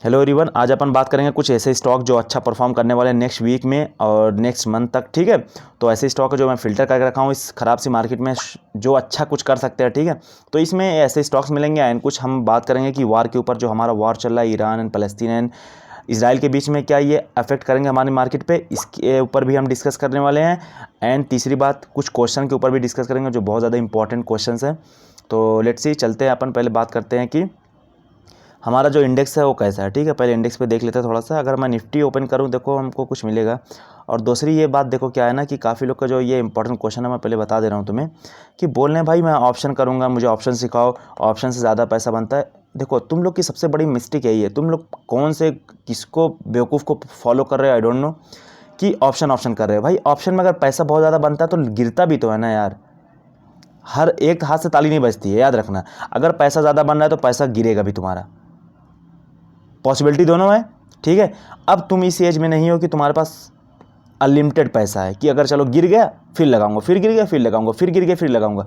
Hello everyone, आज अपन बात करेंगे कुछ ऐसे स्टॉक जो अच्छा परफॉर्म करने वाले हैं नेक्स्ट वीक में और नेक्स्ट मंथ तक। ठीक है, तो ऐसे स्टॉक है जो मैं फिल्टर करके रखा हूँ इस ख़राब सी मार्केट में, जो अच्छा कुछ कर सकते हैं। ठीक है, तो इसमें ऐसे स्टॉक्स मिलेंगे एंड कुछ हम बात करेंगे कि वार के ऊपर, जो हमारा वार चल रहा है Iran and Palestine and Israel के बीच में, क्या ये अफेक्ट करेंगे हमारी मार्केट पे, इसके ऊपर भी हम डिस्कस करने वाले हैं। एंड तीसरी बात, कुछ क्वेश्चन के ऊपर भी डिस्कस करेंगे जो बहुत ज़्यादा इंपॉर्टेंट क्वेश्चन हैं। तो लेट्स सी, चलते हैं अपन पहले बात करते हैं कि हमारा जो इंडेक्स है वो कैसा है। ठीक है, पहले इंडेक्स पे देख लेते हैं थोड़ा सा। अगर मैं निफ्टी ओपन करूं, देखो हमको कुछ मिलेगा। और दूसरी ये बात देखो क्या है ना, कि काफ़ी लोग का जो ये इंपॉर्टेंट क्वेश्चन है, मैं पहले बता दे रहा हूँ तुम्हें, कि बोल रहे हैं भाई मैं ऑप्शन करूँगा, मुझे ऑप्शन सिखाओ, ऑप्शन से ज़्यादा पैसा बनता है। देखो तुम लोग की सबसे बड़ी मिस्टेक यही है, तुम लोग कौन से किसको बेवकूफ़ को फॉलो कर रहे हो, आई डोंट नो, कि ऑप्शन कर रहे हो। भाई ऑप्शन में अगर पैसा बहुत ज़्यादा बनता है तो गिरता भी तो है ना यार। हर एक हाथ से ताली नहीं बजती है, याद रखना। अगर पैसा ज़्यादा बन रहा है तो पैसा गिरेगा भी तुम्हारा, पॉसिबिलिटी दोनों है। ठीक है, अब तुम इस एज में नहीं हो कि तुम्हारे पास अनलिमिटेड पैसा है कि अगर चलो गिर गया फिर लगाऊंगा, फिर गिर गया फिर लगाऊंगा, फिर गिर गया फिर लगाऊंगा।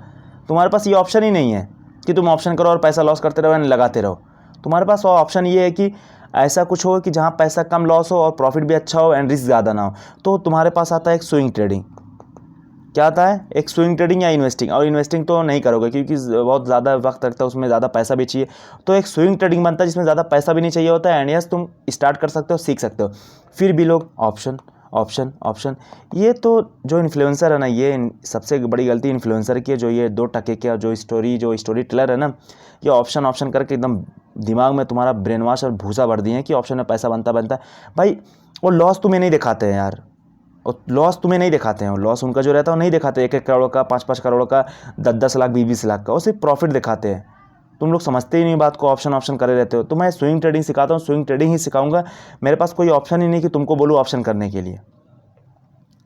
तुम्हारे पास ये ऑप्शन ही नहीं है कि तुम ऑप्शन करो और पैसा लॉस करते रहो एंड लगाते रहो। तुम्हारे पास ऑप्शन ये है कि ऐसा कुछ हो कि जहाँ पैसा कम लॉस हो और प्रॉफिट भी अच्छा हो एंड रिस्क ज़्यादा ना हो। तो तुम्हारे पास आता है एक स्विंग ट्रेडिंग। क्या आता है? एक स्विंग ट्रेडिंग या इन्वेस्टिंग। और इन्वेस्टिंग तो नहीं करोगे क्योंकि बहुत ज़्यादा वक्त लगता है, उसमें ज़्यादा पैसा भी चाहिए। तो एक स्विंग ट्रेडिंग बनता है जिसमें ज़्यादा पैसा भी नहीं चाहिए होता है एंड यस, तुम स्टार्ट कर सकते हो, सीख सकते हो। फिर भी लोग ऑप्शन ऑप्शन ऑप्शन, ये तो जो इन्फ्लुएंसर है ना, ये सबसे बड़ी गलती इन्फ्लुएंसर की है। जो ये 2 टके का जो स्टोरी टेलर है ना, ये ऑप्शन ऑप्शन करके एकदम दिमाग में तुम्हारा ब्रेन वॉश और भूसा भर दिए हैं कि ऑप्शन में पैसा बनता है। भाई वो लॉस तुम्हें नहीं दिखाते हैं यार, और लॉस तुम्हें नहीं दिखाते हैं। लॉस उनका जो रहता है वो नहीं दिखाते, 1-1 करोड़ का, 5-5 करोड़ का, 10-10 लाख, 20-20 लाख का, वो सिर्फ प्रॉफिट दिखाते हैं। तुम लोग समझते ही नहीं बात को, ऑप्शन करे रहते हो। तो मैं स्विंग ट्रेडिंग सिखाता हूँ, स्विंग ट्रेडिंग ही सिखाऊंगा। मेरे पास कोई ऑप्शन ही नहीं कि तुमको बोलूँ ऑप्शन करने के लिए।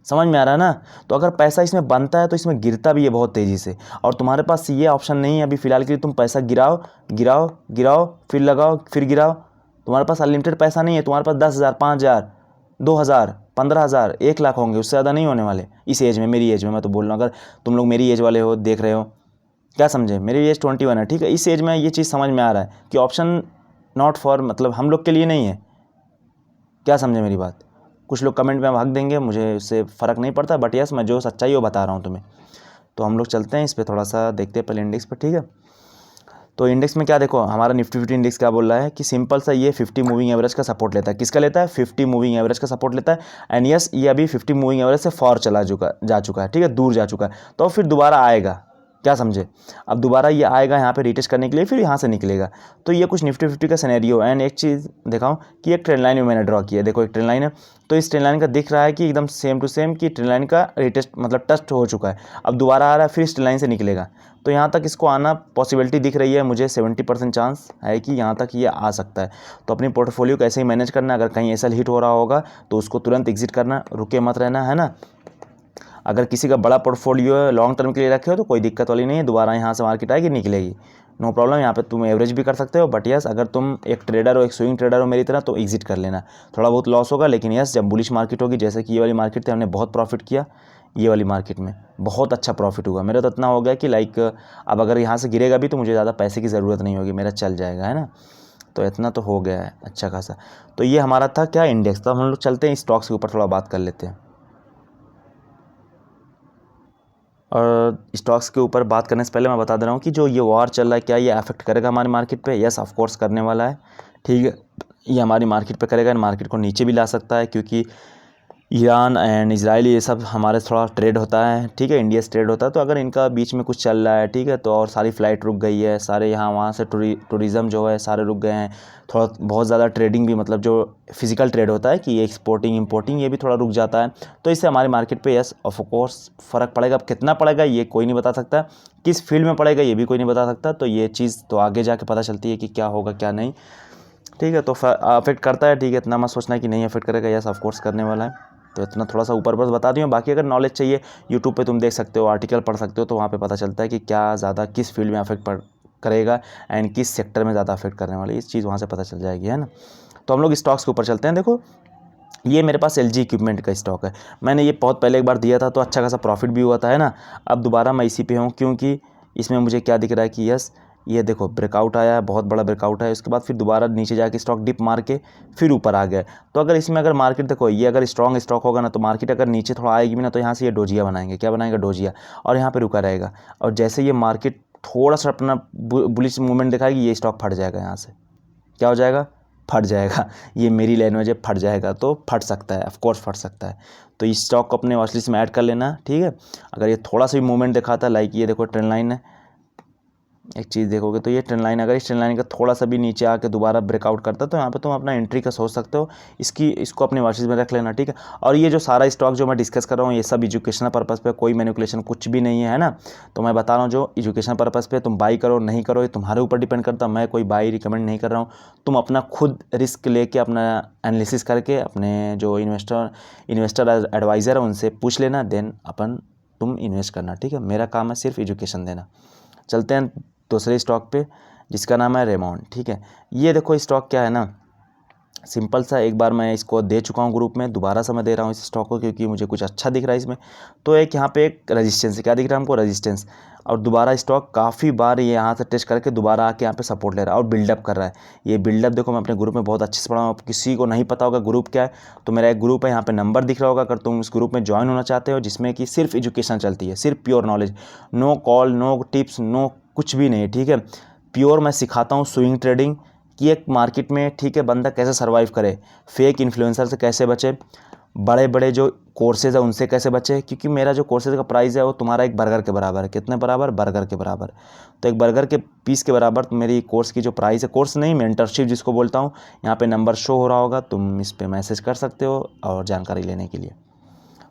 समझ में आ रहा है ना? तो अगर पैसा इसमें बनता है तो इसमें गिरता भी है बहुत तेज़ी से। और तुम्हारे पास ये ऑप्शन नहीं है अभी फ़िलहाल के लिए, तुम पैसा गिराओ गिराओ गिराओ, फिर लगाओ फिर गिराओ। तुम्हारे पास अनलिमिटेड पैसा नहीं है। तुम्हारे पास 10,000, 5,000, 2,000, 15,000, 1 लाख होंगे, उससे ज़्यादा नहीं होने वाले इस एज में, मेरी एज में मैं तो बोल रहा हूँ। अगर तुम लोग मेरी एज वाले हो, देख रहे हो, क्या समझे, मेरी एज 21 है। ठीक है, इस एज में ये चीज़ समझ में आ रहा है कि ऑप्शन नॉट फॉर, मतलब हम लोग के लिए नहीं है। क्या समझे मेरी बात? कुछ लोग कमेंट में भाग देंगे, मुझे उससे फ़र्क नहीं पड़ता, बट यस, मैं जो सच्चाई वो बता रहा हूँ तुम्हें। तो हम लोग चलते हैं इस पर, थोड़ा सा देखते हैं पहले इंडेक्स पर। ठीक है, तो इंडेक्स में क्या देखो, हमारा निफ्टी 50 इंडेक्स क्या बोल रहा है कि सिंपल सा ये 50 मूविंग एवरेज का सपोर्ट लेता है। किसका लेता है? 50 मूविंग एवरेज का सपोर्ट लेता है। एंड यस, ये अभी 50 मूविंग एवरेज से फॉर जा चुका है। ठीक है, दूर जा चुका है, तो फिर दोबारा आएगा। क्या समझे? अब दोबारा ये आएगा यहाँ पे रीटेस्ट करने के लिए, फिर यहाँ से निकलेगा। तो ये कुछ निफ्टी 50 का सिनेरियो। एंड एक चीज़ दिखाऊं कि एक ट्रेंड लाइन में मैंने ड्रॉ किया है। देखो एक ट्रेंड लाइन है, तो इस ट्रेंड लाइन का दिख रहा है कि एकदम सेम टू सेम कि ट्रेंड लाइन का रीटेस्ट, मतलब टच हो चुका है। अब दोबारा आ रहा है, फिर इस ट्रेंड लाइन से निकलेगा। तो यहाँ तक इसको आना पॉसिबिलिटी दिख रही है मुझे, 70% चांस है कि यहाँ तक ये आ सकता है। तो अपनी पोर्टफोलियो को ऐसे ही मैनेज करना। अगर कहीं ऐसा हिट हो रहा होगा तो उसको तुरंत एग्जिट करना, रुके मत रहना, है ना। अगर किसी का बड़ा पोर्टफोलियो है, लॉन्ग टर्म के लिए रखे हो, तो कोई दिक्कत वाली नहीं है, दोबारा यहाँ से मार्केट आएगी, निकलेगी, नो प्रॉब्लम। यहाँ पे तुम एवरेज भी कर सकते हो, बट यस, अगर तुम एक ट्रेडर हो, एक स्विंग ट्रेडर हो मेरी तरह, तो एग्जिट कर लेना। थोड़ा बहुत लॉस होगा, लेकिन यस, जब बुलिश मार्केट होगी, जैसे कि ये वाली मार्केट थी, हमने बहुत प्रॉफिट किया। ये वाली मार्केट में बहुत अच्छा प्रॉफिट हुआ मेरा, तो इतना हो गया कि लाइक अब अगर यहाँ से गिरेगा भी तो मुझे ज़्यादा पैसे की ज़रूरत नहीं होगी, मेरा चल जाएगा, है ना। तो इतना तो हो गया है अच्छा खासा। तो ये हमारा था क्या, इंडेक्स। तो हम लोग चलते हैं स्टॉक्स के ऊपर थोड़ा बात कर लेते हैं। और स्टॉक्स के ऊपर बात करने से पहले मैं बता दे रहा हूँ कि जो ये वॉर चल रहा है, क्या ये अफेक्ट करेगा हमारी मार्केट पे? यस, ऑफ कोर्स करने वाला है। ठीक है, ये हमारी मार्केट पे करेगा, मार्केट को नीचे भी ला सकता है, क्योंकि ईरान एंड इजराइल ये सब हमारे थोड़ा ट्रेड होता है। ठीक है, इंडिया से ट्रेड होता है। तो अगर इनका बीच में कुछ चल रहा है, ठीक है, तो और सारी फ़्लाइट रुक गई है, सारे यहाँ वहाँ से टूरिज़्म जो है सारे रुक गए हैं। थोड़ा बहुत ज़्यादा ट्रेडिंग भी, मतलब जो फिजिकल ट्रेड होता है कि ये एक्सपोर्टिंग इंपोर्टिंग, ये भी थोड़ा रुक जाता है। तो इससे हमारी मार्केट पे यस ऑफ कोर्स फ़र्क पड़ेगा। अब कितना पड़ेगा ये कोई नहीं बता सकता, किस फील्ड में पड़ेगा ये भी कोई नहीं बता सकता। तो ये चीज़ तो आगे जाके पता चलती है कि क्या होगा क्या नहीं। ठीक है, तो अफेक्ट करता है। ठीक है, इतना मत सोचना कि नहीं अफेक्ट करेगा, यस ऑफ कोर्स करने वाला है। तो इतना थोड़ा सा ऊपर बस बता दिया। बाकी अगर नॉलेज चाहिए, यूट्यूब पे तुम देख सकते हो, आर्टिकल पढ़ सकते हो, तो वहाँ पे पता चलता है कि क्या ज़्यादा किस फील्ड में अफेक्ट करेगा एंड किस सेक्टर में ज़्यादा अफेक्ट करने वाली, इस चीज़ वहाँ से पता चल जाएगी, है ना। तो हम लोग स्टॉक्स के ऊपर चलते हैं। देखो ये मेरे पास LG इक्विपमेंट का स्टॉक है। मैंने ये बहुत पहले एक बार दिया था, तो अच्छा खासा प्रॉफिट भी हुआ था, है ना। अब दोबारा मैं इसी पे हूँ, क्योंकि इसमें मुझे क्या दिख रहा है कि यस, ये देखो ब्रेकआउट आया है, बहुत बड़ा ब्रेकआउट है, उसके बाद फिर दोबारा नीचे जाके स्टॉक डिप मार के फिर ऊपर आ गया। तो अगर इसमें अगर मार्केट देखो ये अगर स्ट्रॉन्ग स्टॉक होगा ना, तो मार्केट अगर नीचे थोड़ा आएगी भी ना, तो यहाँ से ये डोजिया बनाएंगे, क्या बनाएंगे, डोजिया, और यहाँ पे रुका रहेगा। और जैसे ये मार्केट थोड़ा सा अपना बुलिश मूवमेंट दिखाएगी, ये स्टॉक फट जाएगा, यहाँ से क्या हो जाएगा, फट जाएगा। ये मेरी लैंग्वेज है, फट जाएगा, तो फट सकता है, ऑफकोर्स फट सकता है। तो इस स्टॉक को अपने वॉच लिस्ट में ऐड कर लेना, ठीक है। अगर ये थोड़ा सा भी मूवमेंट दिखाता है, लाइक ये देखो ट्रेंड लाइन है, एक चीज़ देखोगे तो ये ट्रेंड लाइन, अगर इस ट्रेंड लाइन का थोड़ा सा भी नीचे आके दोबारा ब्रेकआउट करता है, तो यहाँ पे तुम अपना एंट्री का सोच सकते हो। इसको अपने वॉच लिस्ट में रख लेना, ठीक है। और ये जो सारा स्टॉक जो मैं डिस्कस कर रहा हूँ, ये सब एजुकेशनल पर्पज़ पे, कोई मैनिपुलेशन कुछ भी नहीं है ना। तो मैं बता रहा हूँ जो एजुकेशनल पर्पज़ पे, तुम बाई करो नहीं करो ये तुम्हारे ऊपर डिपेंड करता है। मैं कोई बाई रिकमेंड नहीं कर रहा हूँ। तुम अपना खुद रिस्क लेके अपना एनालिसिस करके अपने जो इन्वेस्टर एडवाइज़र है उनसे पूछ लेना, देन तुम इन्वेस्ट करना, ठीक है। मेरा काम है सिर्फ एजुकेशन देना। चलते हैं दूसरे स्टॉक पे, जिसका नाम है रेमॉन्ड, ठीक है। ये देखो स्टॉक क्या है ना, सिंपल सा, एक बार मैं इसको दे चुका हूँ ग्रुप में, दोबारा से मैं दे रहा हूँ इस स्टॉक को क्योंकि मुझे कुछ अच्छा दिख रहा है इसमें। तो एक यहाँ पे एक रेजिस्टेंस है, क्या दिख रहा है हमको, रेजिस्टेंस। और दोबारा स्टॉक काफ़ी बार ये यहाँ से टेस्ट करके दोबारा आके यहाँ पे सपोर्ट ले रहा है और बिल्डअप कर रहा है। ये बिल्डअप देखो मैं अपने ग्रुप में बहुत अच्छे से पढ़ा हूँ। किसी को नहीं पता होगा ग्रुप क्या है, तो मेरा एक ग्रुप है, यहाँ पे नंबर दिख रहा होगा। अगर तुम इस ग्रुप में ज्वाइन होना चाहते हो, जिसमें कि सिर्फ एजुकेशन चलती है, सिर्फ pure knowledge, no call, no tips, no कुछ भी नहीं, ठीक है। प्योर मैं सिखाता हूँ स्विंग ट्रेडिंग कि एक मार्केट में, ठीक है, बंदा कैसे सर्वाइव करे, फेक इन्फ्लुएंसर से कैसे बचे, बड़े बड़े जो कोर्सेज है उनसे कैसे बचे। क्योंकि मेरा जो कोर्सेज का प्राइस है वो तुम्हारा एक बर्गर के बराबर है। कितने बराबर, बर्गर के बराबर। तो एक बर्गर के पीस के बराबर मेरी कोर्स की जो प्राइस है, कोर्स नहीं मेंटरशिप जिसको बोलता हूँ, यहाँ पे नंबर शो हो रहा होगा, तुम इस पर मैसेज कर सकते हो और जानकारी लेने के लिए।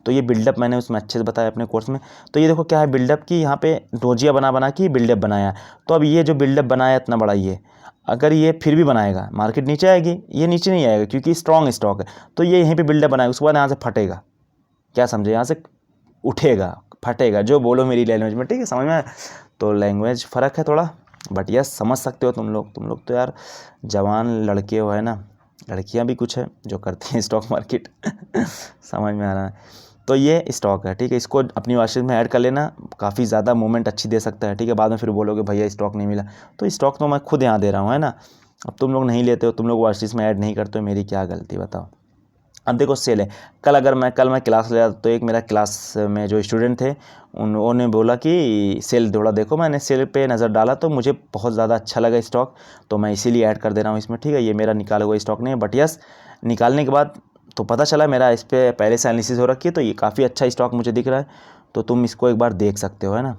तो ये बिल्डअप मैंने उसमें अच्छे से बताया अपने कोर्स में। तो ये देखो क्या है बिल्डअप की, यहाँ पे डोजिया बना के बिल्डअप बनाया। तो अब ये जो बिल्डअप बनाया इतना बड़ा, ये अगर ये फिर भी बनाएगा, मार्केट नीचे आएगी, ये नीचे नहीं आएगा क्योंकि स्ट्रॉन्ग स्टॉक है। तो ये यहीं पे बिल्डअप बनाएगा, उसके बाद यहाँ से फटेगा, क्या समझे, यहाँ से उठेगा, फटेगा, जो बोलो मेरी लैंग्वेज में, ठीक है, समझ में आया? तो लैंग्वेज फ़र्क है थोड़ा, बट यस समझ सकते हो तुम लोग तो यार जवान लड़के हो, है ना। लड़कियां भी कुछ है जो करती हैं स्टॉक मार्केट समझ में आ रहा है। तो ये स्टॉक है, ठीक है, इसको अपनी वॉच लिस्ट में ऐड कर लेना, काफ़ी ज़्यादा मूवमेंट अच्छी दे सकता है, ठीक है। बाद में फिर बोलोगे भैया स्टॉक नहीं मिला, तो स्टॉक तो मैं खुद यहाँ दे रहा हूँ, है ना। अब तुम लोग नहीं लेते हो, तुम लोग वॉच लिस्ट में ऐड नहीं करते हो, मेरी क्या गलती बताओ। अब देखो सेल है, कल मैं क्लास ले, तो एक मेरा क्लास में जो स्टूडेंट थे उन्होंने बोला कि सेल थोड़ा देखो, मैंने सेल पे नज़र डाला तो मुझे बहुत ज़्यादा अच्छा लगा स्टॉक, तो मैं इसीलिए ऐड कर दे रहा हूँ इसमें, ठीक है। ये मेरा निकाला हुआ स्टॉक नहीं है, बट यस निकालने के बाद तो पता चला मेरा इस पर पहले से एनालिसिस हो रखी है, तो ये काफ़ी अच्छा स्टॉक मुझे दिख रहा है, तो तुम इसको एक बार देख सकते हो, है ना।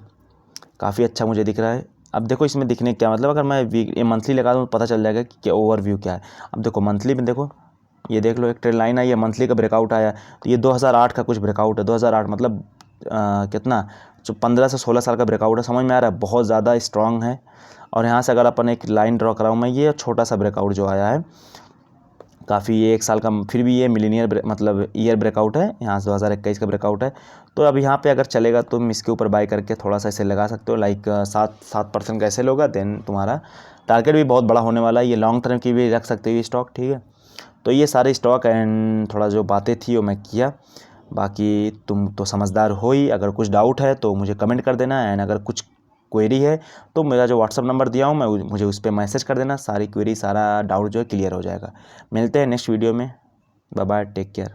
काफ़ी अच्छा मुझे दिख रहा है। अब देखो इसमें दिखने क्या मतलब, अगर मैं ये मंथली लगा दूँ तो पता चल जाएगा कि क्या ओवरव्यू क्या है। अब देखो मंथली में देखो, ये देख लो एक ट्रेंड लाइन आई है, मंथली का ब्रेकआउट आया, तो ये 2008 का कुछ ब्रेकआउट है। 2008 मतलब कितना, जो 15 से 16 साल का ब्रेकआउट है, समझ में आ रहा है, बहुत ज़्यादा स्ट्रॉन्ग है। और यहाँ से अगर अपन एक लाइन ड्रॉ कराऊँ मैं, ये छोटा सा ब्रेकआउट जो आया है काफ़ी, ये 1 साल का, फिर भी ये मिलीनियर मतलब ईयर ब्रेकआउट है, यहाँ से 2021 का ब्रेकआउट है। तो अब यहाँ पे अगर चलेगा तो तुम इसके ऊपर बाय करके थोड़ा सा इसे लगा सकते हो, लाइक 7% का ऐसे लोगा, देन तुम्हारा टारगेट भी बहुत बड़ा होने वाला है। ये लॉन्ग टर्म की भी रख सकते हो ये स्टॉक, ठीक है। तो ये सारे स्टॉक एंड थोड़ा जो बातें थी वो मैं किया, बाकी तुम तो समझदार हो ही। अगर कुछ डाउट है तो मुझे कमेंट कर देना, एंड अगर कुछ क्वेरी है तो मेरा जो व्हाट्सअप नंबर दिया हूँ मुझे उस पर मैसेज कर देना, सारी क्वेरी सारा डाउट जो है क्लियर हो जाएगा। मिलते हैं नेक्स्ट वीडियो में, बाय बाय, टेक केयर।